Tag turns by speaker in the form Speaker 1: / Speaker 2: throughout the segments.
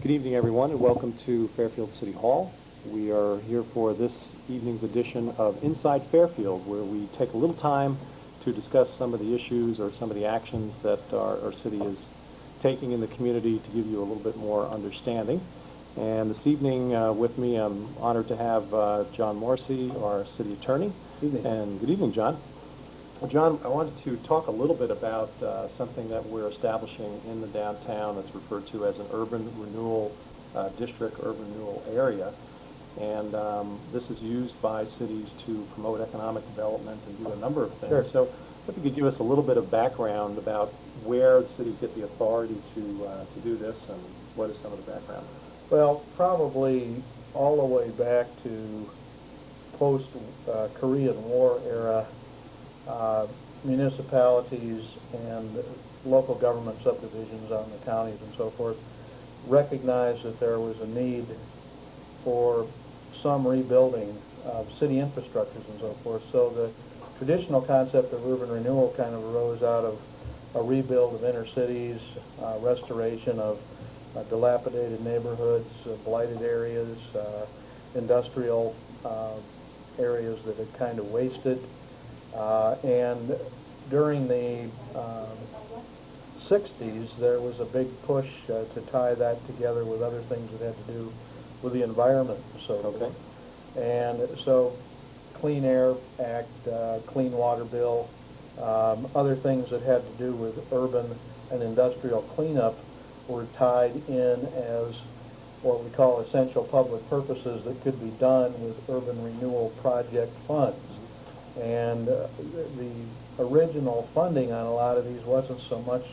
Speaker 1: Good evening, everyone, and welcome to Fairfield City Hall. We are here for this evening's edition of Inside Fairfield, where we take a little time to discuss some of the issues or some of the actions that our city is taking in the community to give you a little bit more understanding. And this evening with me, I'm honored to have John Morrissey, our city attorney.
Speaker 2: Good evening.
Speaker 1: And good evening, John. Well, John, I wanted to talk a little bit about something that we're establishing in the downtown that's referred to as an urban renewal district, urban renewal area. And this is used by cities to promote economic development and do a number of things.
Speaker 2: Sure.
Speaker 1: So if you could give us a little bit of background about where the cities get the authority to do this and what is some of the background?
Speaker 2: Well, probably all the way back to post-Korean War era, municipalities and local government subdivisions on the counties and so forth recognized that there was a need for some rebuilding of city infrastructures and so forth. So the traditional concept of urban renewal kind of arose out of a rebuild of inner cities, restoration of dilapidated neighborhoods, blighted areas, industrial areas that had kind of wasted. And during the 60s, there was a big push to tie that together with other things that had to do with the environment. So,
Speaker 1: Okay.
Speaker 2: And so Clean Air Act, Clean Water Bill, other things that had to do with urban and industrial cleanup were tied in as what we call essential public purposes that could be done with urban renewal project funds. And the original funding on a lot of these wasn't so much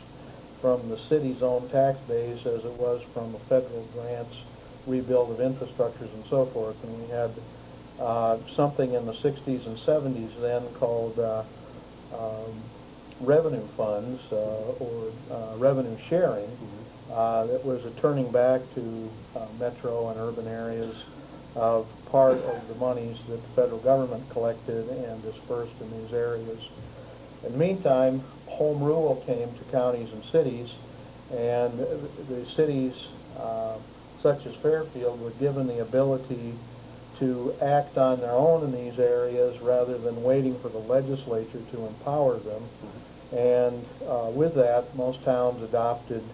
Speaker 2: from the city's own tax base as it was from the federal grants, rebuild of infrastructures and so forth. And we had something in the 60s and 70s then called revenue funds or revenue sharing. That was a turning back to metro and urban areas of part of the monies that the federal government collected and dispersed in these areas. In the meantime, home rule came to counties and cities, and the cities, such as Fairfield, were given the ability to act on their own in these areas rather than waiting for the legislature to empower them. And with that, most towns adopted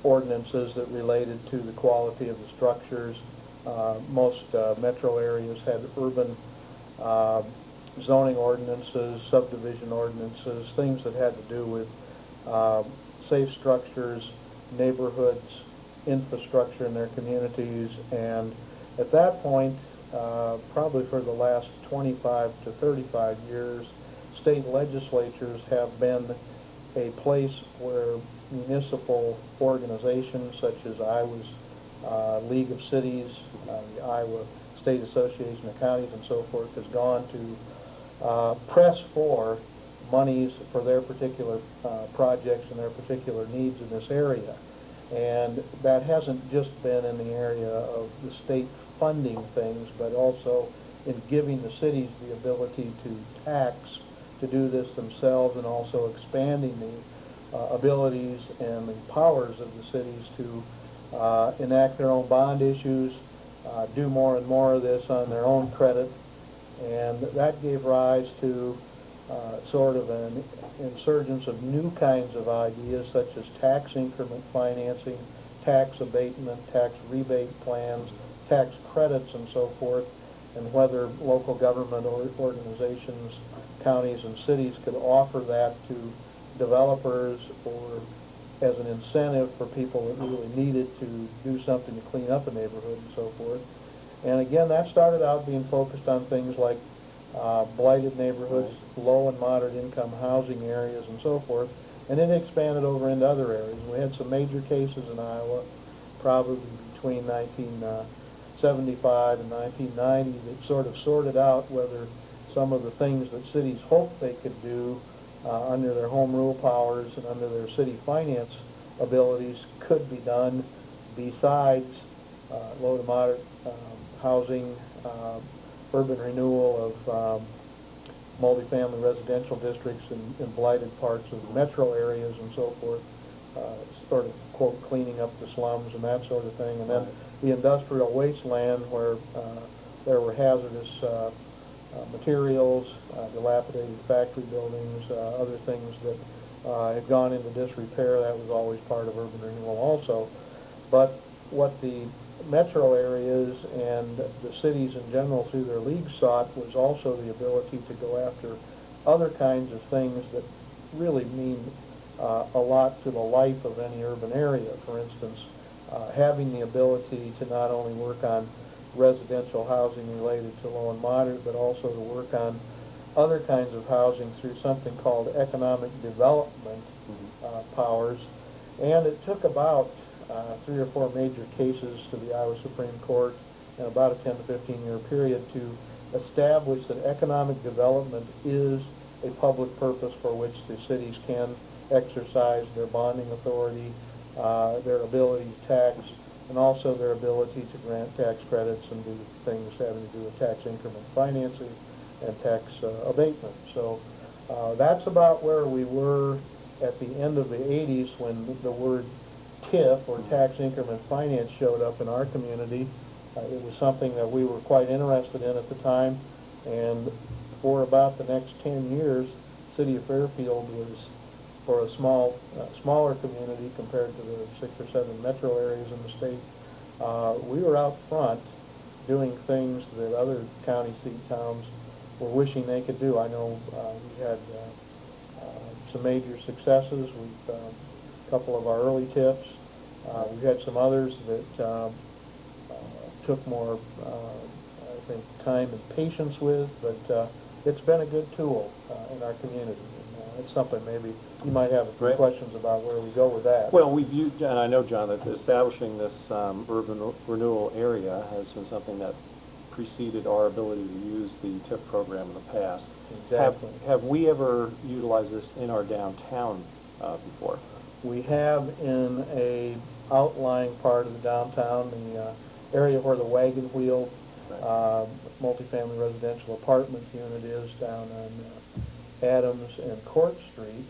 Speaker 2: ordinances that related to the quality of the structures. Most metro areas had urban zoning ordinances, subdivision ordinances, things that had to do with safe structures, neighborhoods, infrastructure in their communities. And at that point, probably for the last 25 to 35 years, state legislatures have been a place where municipal organizations such as Iowa's League of Cities, the Iowa State Association of Counties and so forth, has gone to press for monies for their particular projects and their particular needs in this area. And that hasn't just been in the area of the state funding things, but also in giving the cities the ability to tax to do this themselves, and also expanding the abilities and the powers of the cities to enact their own bond issues, do more and more of this on their own credit. And that gave rise to sort of an insurgence of new kinds of ideas such as tax increment financing, tax abatement, tax rebate plans, tax credits and so forth, and whether local government organizations, counties and cities could offer that to developers or as an incentive for people that really needed to do something to clean up a neighborhood and so forth. And again, that started out being focused on things like blighted neighborhoods, low and moderate income housing areas and so forth, and it expanded over into other areas. We had some major cases in Iowa, probably between 1975 and 1990, that sort of sorted out whether some of the things that cities hoped they could do under their home rule powers and under their city finance abilities could be done besides low to moderate housing, urban renewal of multifamily residential districts in blighted parts of the metro areas and so forth. sort of, quote, cleaning up the slums and that sort of thing. And then the industrial wasteland where there were hazardous materials, dilapidated factory buildings, other things that had gone into disrepair. That was always part of urban renewal also. But what the metro areas and the cities in general through their leagues sought was also the ability to go after other kinds of things that really mean a lot to the life of any urban area. For instance, having the ability to not only work on residential housing related to low and moderate, but also to work on other kinds of housing through something called economic development powers. And it took about 3 or 4 major cases to the Iowa Supreme Court in about a 10 to 15-year period to establish that economic development is a public purpose for which the cities can exercise their bonding authority, their ability to tax, and also their ability to grant tax credits and do things having to do with tax increment financing and tax abatement. So that's about where we were at the end of the 80s when the word TIFF, or tax increment finance, showed up in our community. It was something that we were quite interested in at the time, and for about the next 10 years, the city of Fairfield was, for a smaller community compared to the 6 or 7 metro areas in the state, we were out front doing things that other county seat towns were wishing they could do. I know we had some major successes. We've a couple of our early TIFs. We've had some others that took more, I think, time and patience with, but it's been a good tool in our community. And it's something maybe you might have a few questions about where we go with that.
Speaker 1: Well, we've used, and I know, John, that establishing this urban renewal area has been something that preceded our ability to use the TIF program in the past.
Speaker 2: Exactly.
Speaker 1: Have we ever utilized this in our downtown before?
Speaker 2: We have in a outlying part of the downtown, the area where the wagon wheel multifamily residential apartment unit is down on Adams and Court Street.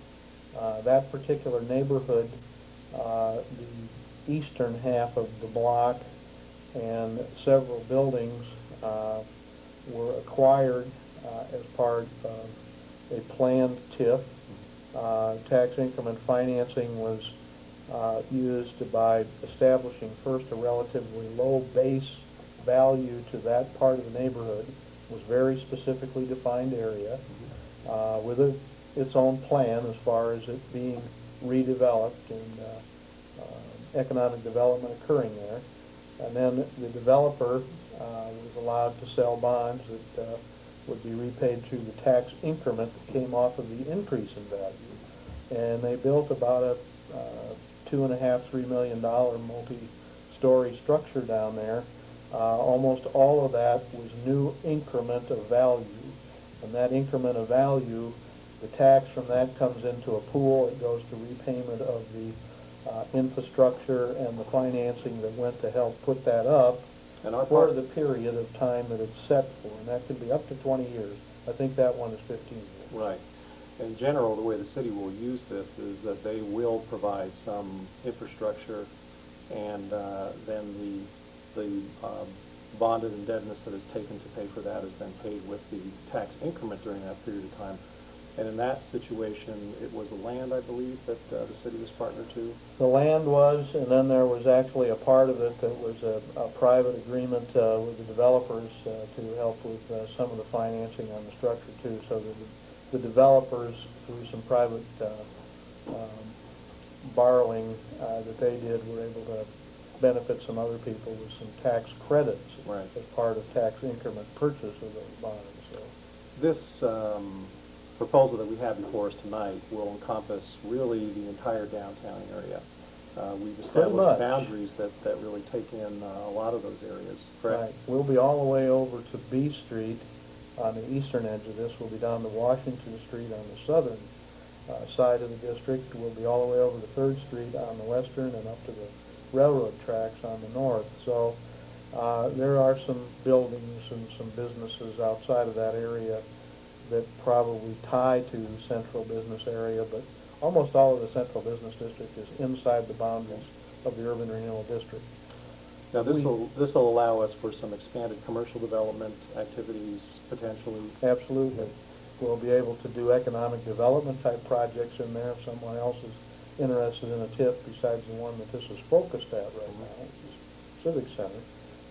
Speaker 2: That particular neighborhood, the eastern half of the block and several buildings were acquired as part of a planned TIF. Tax increment financing was used by establishing first a relatively low base value to that part of the neighborhood. It was very specifically defined area with its own plan as far as it being redeveloped and economic development occurring there. And then the developer was allowed to sell bonds that would be repaid through the tax increment that came off of the increase in value. And they built about a $2.5–3 million multi-story structure down there. Almost all of that was new increment of value. And that increment of value, the tax from that comes into a pool. It goes to repayment of the infrastructure and the financing that went to help put that up for the period of time that it's set for. And that could be up to 20 years. I think that one is 15 years.
Speaker 1: Right. In general, the way the city will use this is that they will provide some infrastructure, and then the bonded indebtedness that is taken to pay for that is then paid with the tax increment during that period of time. And in that situation, it was the land, I believe, that the city was partner to?
Speaker 2: The land was, and then there was actually a part of it that was a private agreement with the developers to help with some of the financing on the structure too, so that the developers, through some private borrowing that they did, were able to benefit some other people with some tax credits as part of tax increment purchase of those bonds. So
Speaker 1: this proposal that we have before us tonight will encompass really the entire downtown area. We've established boundaries that really take in a lot of those areas, correct?
Speaker 2: Right. We'll be all the way over to B Street on the eastern edge of this. We'll be down to Washington Street on the southern side of the district. We'll be all the way over to 3rd Street on the western and up to the railroad tracks on the north. So there are some buildings and some businesses outside of that area that probably tie to the central business area, but almost all of the central business district is inside the boundaries of the urban renewal district.
Speaker 1: Now, this will allow us for some expanded commercial development activities, potentially.
Speaker 2: Absolutely. We'll be able to do economic development type projects in there if someone else is interested in a TIF besides the one that this is focused at right now, which is Civic Center.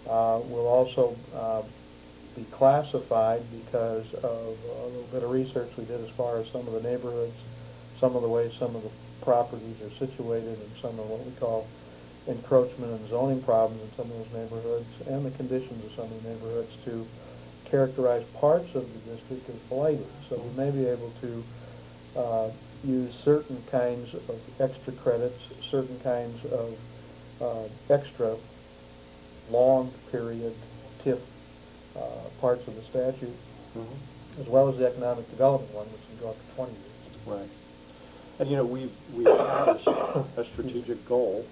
Speaker 2: We'll also be classified because of a little bit of research we did as far as some of the neighborhoods, some of the ways some of the properties are situated, and some of what we call encroachment and zoning problems in some of those neighborhoods, and the conditions of some of the neighborhoods, to characterize parts of the district as blighted. So we may be able to use certain kinds of extra credits, certain kinds of extra long period TIF parts of the statute, as well as the economic development one, which can go up to 20 years.
Speaker 1: Right. And you know, we've established a strategic goal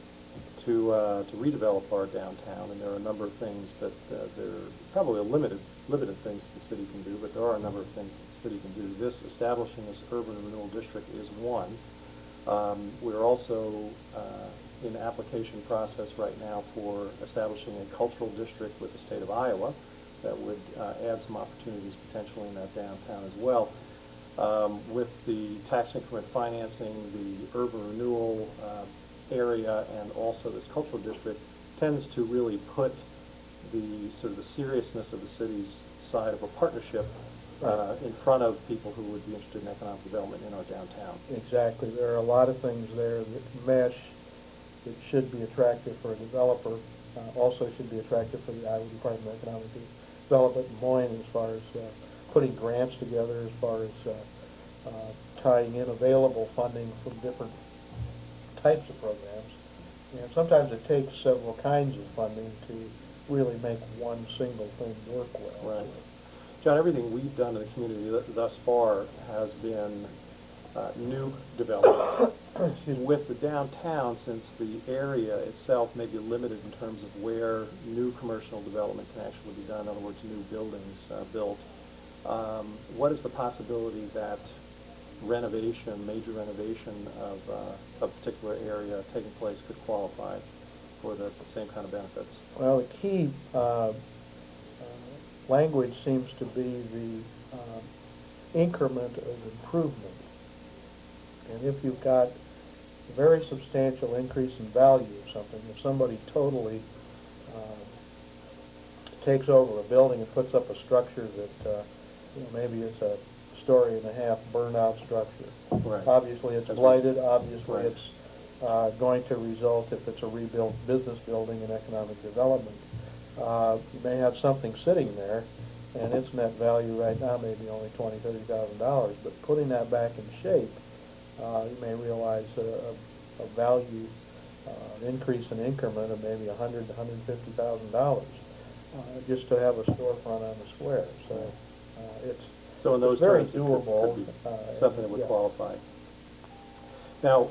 Speaker 1: to redevelop our downtown, and there are a number of things that there are probably limited things the city can do, but there are a number of things the city can do. Establishing this urban renewal district is one. We're also in the application process right now for establishing a cultural district with the state of Iowa that would add some opportunities potentially in that downtown as well. With the tax increment financing, the urban renewal area, and also this cultural district tends to really put the sort of the seriousness of the city's side of a partnership in front of people who would be interested in economic development in our downtown.
Speaker 2: Exactly. There are a lot of things there that mesh that should be attractive for a developer, also should be attractive for the Iowa Department of Economic Development in Moyne, as far as putting grants together, as far as tying in available funding from different types of programs. And sometimes it takes several kinds of funding to really make one single thing work well.
Speaker 1: Right. John, everything we've done in the community thus far has been new development. With the downtown, since the area itself may be limited in terms of where new commercial development can actually be done, in other words, new buildings built, what is the possibility that major renovation of a particular area taking place could qualify for the same kind of benefits?
Speaker 2: Well, the key language seems to be the increment of improvement. And if you've got a very substantial increase in value of something, if somebody totally takes over a building and puts up a structure that maybe it's a story and a half burnout structure.
Speaker 1: Right.
Speaker 2: Obviously it's blighted, obviously
Speaker 1: right.
Speaker 2: It's going to result, if it's a rebuilt business building, in economic development. You may have something sitting there, and its net value right now may be only $20,000, $30,000, but putting that back in shape, you may realize a value increase in increment of maybe $100,000 to $150,000 just to have a storefront on the square. So
Speaker 1: so in those
Speaker 2: very
Speaker 1: terms,
Speaker 2: doable.
Speaker 1: It could be something that would qualify. Now,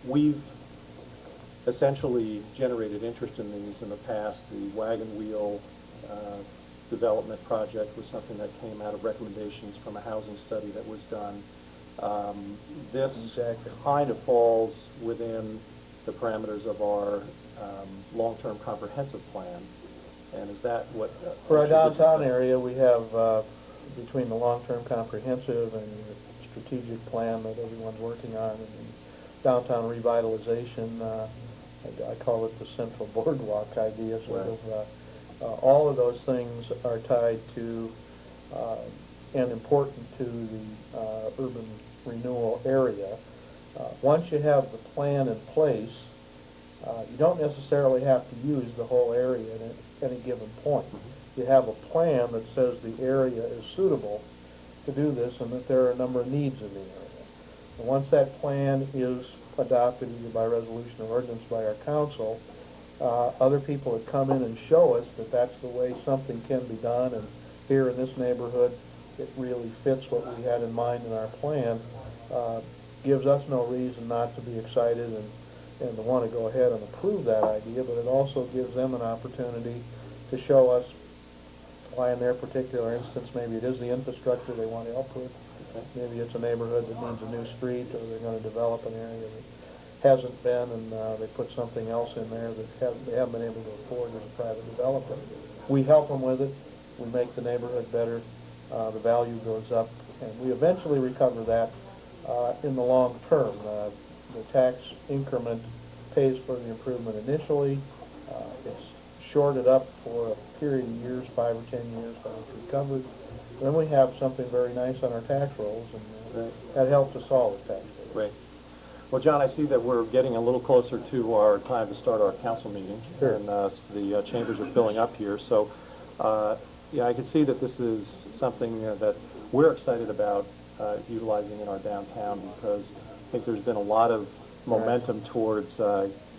Speaker 1: we've essentially generated interest in these in the past. The wagon wheel development project was something that came out of recommendations from a housing study that was done. This
Speaker 2: Exactly.
Speaker 1: kind of falls within the parameters of our long-term comprehensive plan. And is that what...
Speaker 2: For our downtown area, we have, between the long-term comprehensive and the strategic plan that everyone's working on, and the downtown revitalization, I call it the central boardwalk idea, sort of. All of those things are tied to and important to the urban renewal area. Once you have the plan in place, you don't necessarily have to use the whole area at any given point. You have a plan that says the area is suitable to do this and that there are a number of needs in the area. And once that plan is adopted either by resolution or ordinance by our council, other people that come in and show us that that's the way something can be done, and here in this neighborhood it really fits what we had in mind in our plan, gives us no reason not to be excited and to want to go ahead and approve that idea, but it also gives them an opportunity to show us why in their particular instance maybe it is the infrastructure they want help with, Maybe it's a neighborhood that needs a new street, or they're going to develop an area that hasn't been, and they put something else in there that they haven't been able to afford as a private developer. We help them with it. We make the neighborhood better. The value goes up, and we eventually recover that in the long term. The tax increment pays for the improvement initially. It's shorted up for a period of years, 5 or 10 years, while it's recovered. Then we have something very nice on our tax rolls, and that helps us all with tax rolls.
Speaker 1: Right. Well, John, I see that we're getting a little closer to our time to start our council meeting,
Speaker 2: Sure.
Speaker 1: and the chambers are filling up here. So, yeah, I can see that this is something that we're excited about utilizing in our downtown, because I think there's been a lot of momentum towards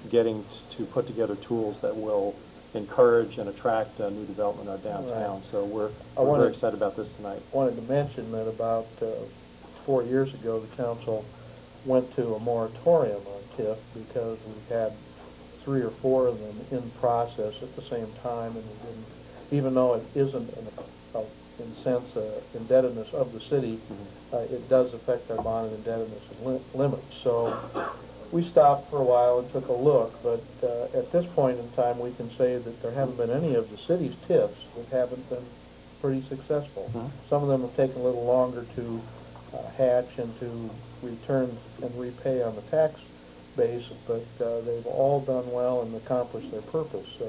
Speaker 1: getting to put together tools that will encourage and attract new development in our downtown.
Speaker 2: Right.
Speaker 1: So we're
Speaker 2: wanted-
Speaker 1: very excited about this tonight.
Speaker 2: I wanted to mention that about 4 years ago, the council went to a moratorium on TIF because we had 3 or 4 of them in process at the same time, and we didn't, even though it isn't in a sense indebtedness of the city, it does affect our bond and indebtedness limits. So we stopped for a while and took a look, but at this point in time, we can say that there haven't been any of the city's TIFs that haven't been pretty successful. Some of them have taken a little longer to hatch and to return and repay on the tax base, but they've all done well and accomplished their purpose. So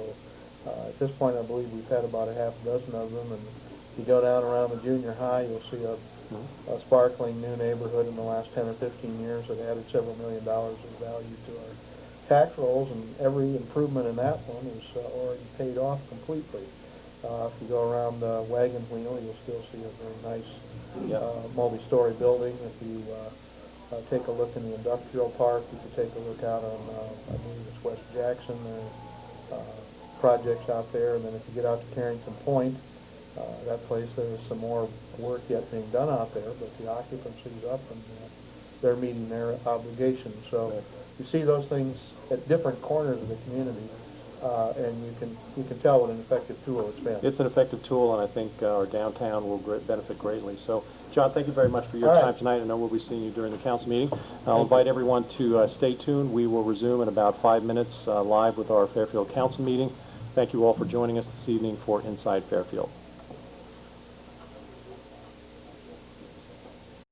Speaker 2: at this point, I believe we've had about a half dozen of them, and if you go down around the junior high, you'll see a sparkling new neighborhood in the last 10 or 15 years that added several $1 million of value to our tax rolls, and every improvement in that one is already paid off completely. If you go around Wagon Wheel, you'll still see a very nice multi-story building. If you take a look in the industrial park, you can take a look out on, I believe it's West Jackson, there are projects out there, and then if you get out to Carrington Point, that place, there's some more work yet being done out there, but the occupancy's up, and they're meeting their obligations. So you see those things at different corners of the community, and you can tell what an effective tool it's been.
Speaker 1: It's an effective tool, and I think our downtown will benefit greatly. So, John, thank you very much for your
Speaker 2: All right.
Speaker 1: time tonight. I know we'll be seeing you during the council meeting. I'll invite everyone to stay tuned. We will resume in about 5 minutes live with our Fairfield council meeting. Thank you all for joining us this evening for Inside Fairfield.